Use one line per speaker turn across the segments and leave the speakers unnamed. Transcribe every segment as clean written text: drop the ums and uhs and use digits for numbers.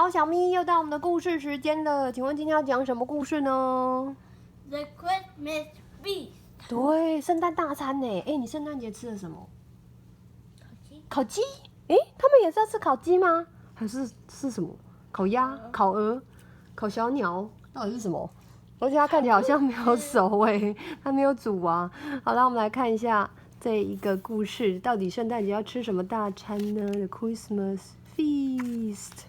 小咪又到我们的故事时间了，请问今天要讲什么故事呢
？The Christmas Feast。
对，圣诞大餐呢？哎，你圣诞节吃了什么？烤鸡？哎，他们也是要吃烤鸡吗？还是什么？烤鸭、烤鹅、烤小鸟，到底是什么？而且它看起来好像没有熟哎，它没有煮啊。好，那我们来看一下这一个故事，到底圣诞节要吃什么大餐呢 ？The Christmas Feast。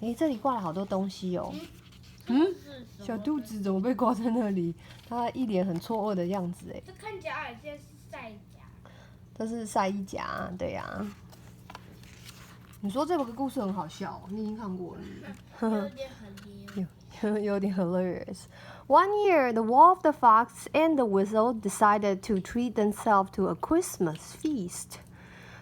哎，这里挂了好多东西哦。小肚子怎么被挂在那里？他一脸很错愕的样子哎。
这看起来好像是晒夹。
这是晒衣夹，对呀、啊。你说这个故事很好笑，你已经看过了。有点 hilarious. One year, the wolf, the fox, and the weasel decided to treat themselves to a Christmas feast.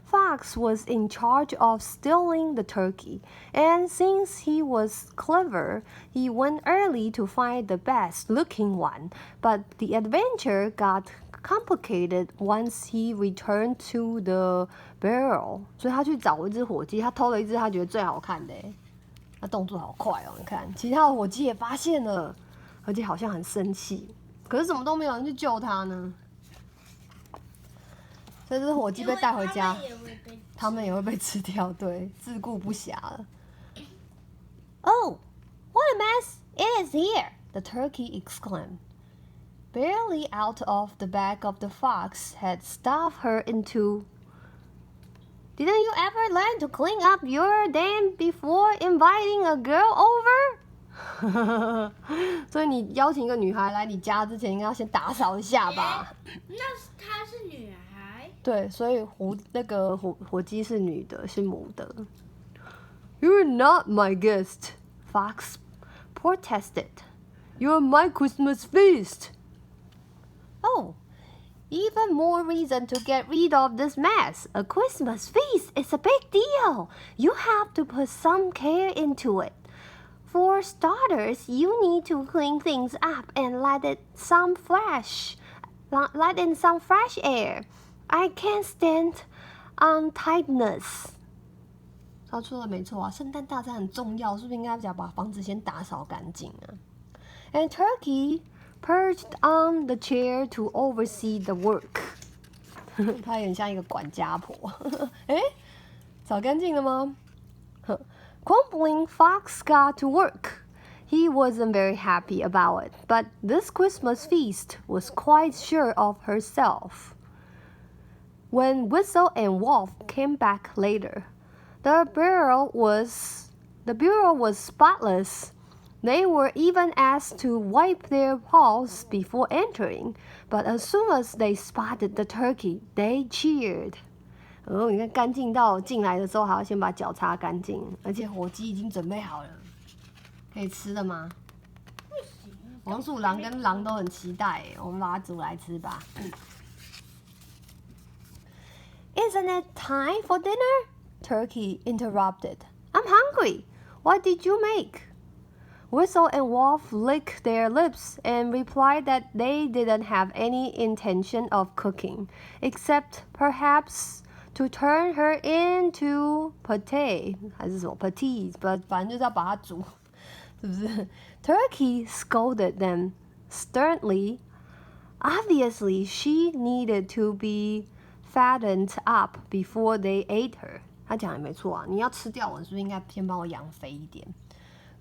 Fox was in charge of stealing the turkey, and since he was clever, he went early to find the best-looking one. But the adventure got complicated once he returned to the barrel. 所以他去找一只火鸡，他偷了一只他觉得最好看的。他动作好快哦，你看，其他的火鸡也发现了，而且好像很生气，可是怎么都没有人去救他呢？所以这只火鸡被带回家，他们也会被吃掉，对，自顾不暇了。Oh, what a mess it is here! The turkey exclaimed. Barely out of the bag of the fox had stuffed her into. Didn't you ever learn to clean up your den before inviting a girl over? 所以你邀请一个女孩来你家之前，应该要先打扫一下吧？
那她是女孩。
对，所以火鸡是女的，是母的。You're not my guest, Fox protested. You're my Christmas feast. Oh. Even more reason to get rid of this mess. A Christmas feast is a big deal. You have to put some care into it. For starters, you need to clean things up and let in some fresh air. I can't stand untidiness. 他说的没错啊，圣诞大餐很重要，是不是应该要把房子先打扫干净啊 ？And turkey perched on the chair to oversee the work. 她很像一个管家婆。哎，扫干净了吗？Grumbling Fox got to work. He wasn't very happy about it, but this Christmas feast was quite sure of herself. When Whistle and Wolf came back later, the bureau was spotless. They were even asked to wipe their paws before entering, but as soon as they spotted the turkey, they cheered. 你看干净到进来的时候还要先把脚擦干净，而且火鸡已经准备好了，可以吃了吗？
不行。
黄鼠狼跟狼都很期待，我们把它煮来吃吧。Isn't it time for dinner? Turkey interrupted. I'm hungry. What did you make? Whistle and Wolf licked their lips and replied that they didn't have any intention of cooking, except perhaps to turn her into pate 还是什么 pates， 反正就是要把它煮，是不是 ？Turkey scolded them sternly. Obviously, she needed to be fattened up before they ate her. 他讲的没错啊，你要吃掉我，是不是应该先帮我养肥一点？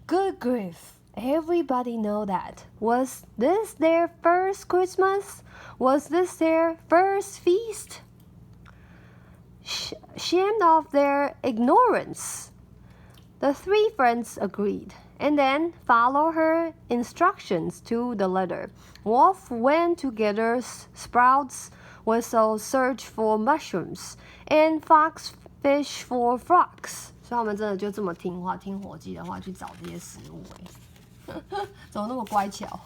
Good grief! Everybody know that. Was this their first Christmas? Was this their first feast? Shamed of their ignorance, the three friends agreed, and then followed her instructions to the letter. Wolf went to gather sprouts, Whistle searched for mushrooms, and Fox fished for frogs. 所以他们真的就这么听话，听火鸡的话去找这些食物怎么那么乖巧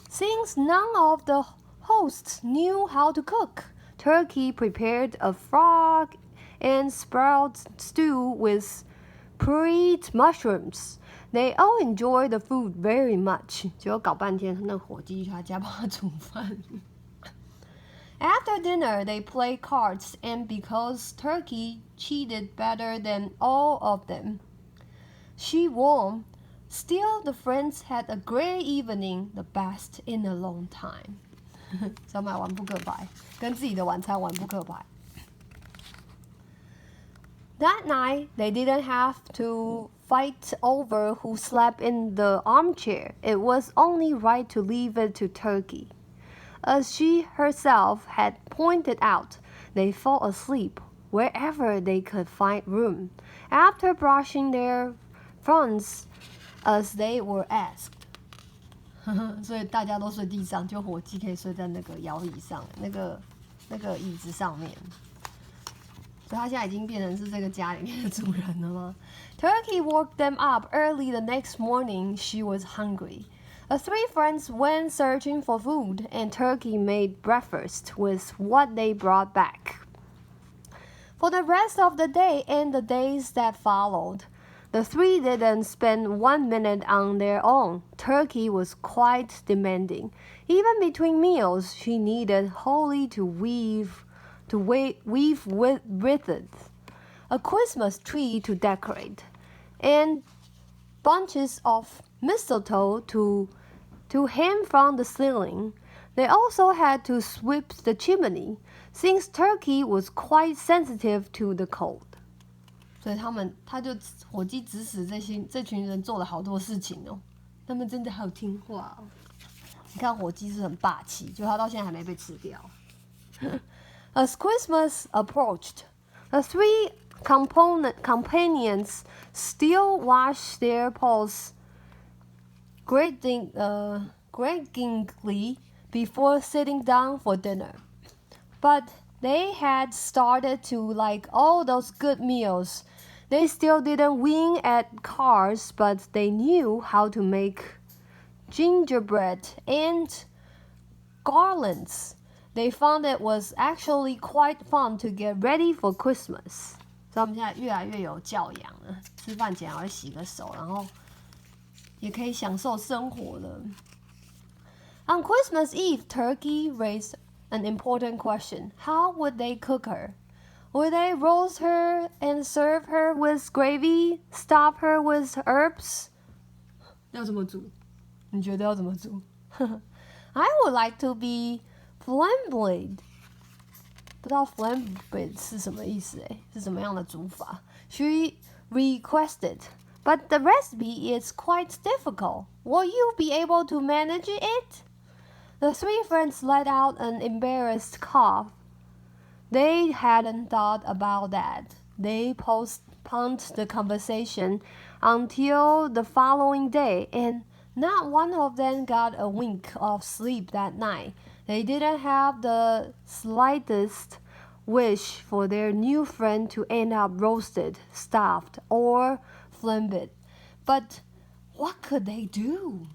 ？Since none of the hosts knew how to cook, Turkey prepared a frog and sprout stew with pureed mushrooms. They all enjoyed the food very much. 结果搞半天，那火鸡去他家帮他煮饭。After dinner, they played cards, and because Turkey cheated better than all of them, she won. Still, the friends had a great evening, the best in a long time. 小马玩扑克牌，跟自己的晚餐玩扑克牌。That night, they didn't have to fight over who slept in the armchair. It was only right to leave it to Turkey. As she herself had pointed out, they fell asleep wherever they could find room, after brushing their fronts as they were asked. 所以大家都睡地上，就火鸡可以睡在那个摇椅上，那个椅子上面。所以他现在已经变成是这个家里面的主人了吗？ Turkey woke them up early the next morning. She was hungry. The three friends went searching for food, and Turkey made breakfast with what they brought back. For the rest of the day and the days that followed, the three didn't spend 1 minute on their own. Turkey was quite demanding. Even between meals, she needed wholly to weave with it, a Christmas tree to decorate, and bunches of mistletoe to hang from the ceiling. They also had to sweep the chimney, since Turkey was quite sensitive to the cold. 所以他就火鸡指使这群人做了好多事情哦，他们真的好听话哦。你看火鸡是很霸气，就他到现在还没被吃掉。As Christmas approached, the three companions still washed their paws grudgingly before sitting down for dinner. But they had started to like all those good meals. They still didn't win at cards, but they knew how to make gingerbread and garlands. They found it was actually quite fun to get ready for Christmas. 所以他们现在越来越有教养了，吃饭前还会洗个手，然后也可以享受生活了。On Christmas Eve, Turkey raised an important question. How would they cook her? Would they roast her and serve her with gravy, stuff her with herbs? 要怎么煮？你觉得要怎么煮？ I would like to be flambéed. 不知道 flambéed 是什么意思是什么样的煮法 She requested, but the recipe is quite difficult. Will you be able to manage it? The three friends let out an embarrassed cough. They hadn't thought about that. They postponed the conversation until the following day, and not one of them got a wink of sleep that night. They didn't have the slightest wish for their new friend to end up roasted, stuffed, or flambéed. But what could they do?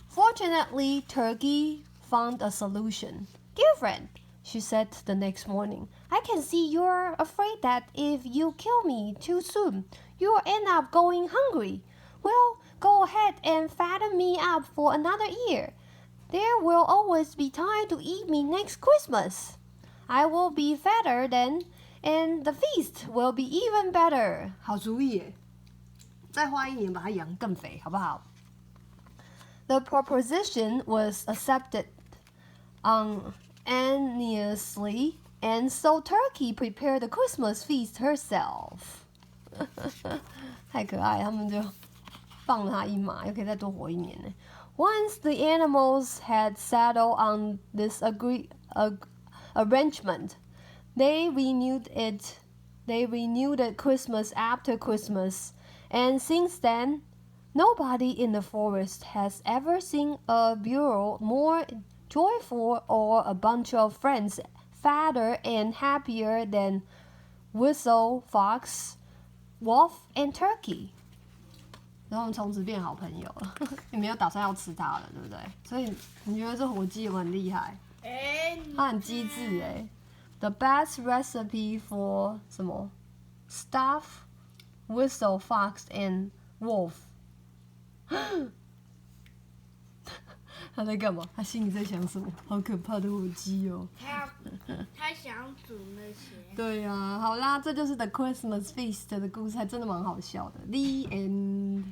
Fortunately, Turkey found a solution. Dear friend, she said the next morning, I can see you're afraid that if you kill me too soon, you'll end up going hungry. Well, go ahead and fatten me up for another year. There will always be time to eat me next Christmas. I will be fatter then, and the feast will be even better. 好主意耶！再花1年把它养更肥，好不好？ The proposition was accepted unanimously, and so Turkey prepared the Christmas feast herself. 太可爱，他们就放了他一马，又可以再多活1年呢。Once the animals had settled on this arrangement, they renewed it Christmas after Christmas, and since then, nobody in the forest has ever seen a bureau more joyful or a bunch of friends fatter and happier than Whistle, Fox, Wolf, and Turkey. 然后我们从此变好朋友了，也没有打算要吃它了，对不对？所以你觉得这火鸡有没有很厉害？它很机智哎。The best recipe for 什么 stuff, whistle, fox, and wolf. 他他在干嘛？他心里在想什么？好可怕的火鸡哦！
他想煮那些。
对呀、好啦，这就是 The Christmas Feast 的故事，还真的蛮好笑的。The end。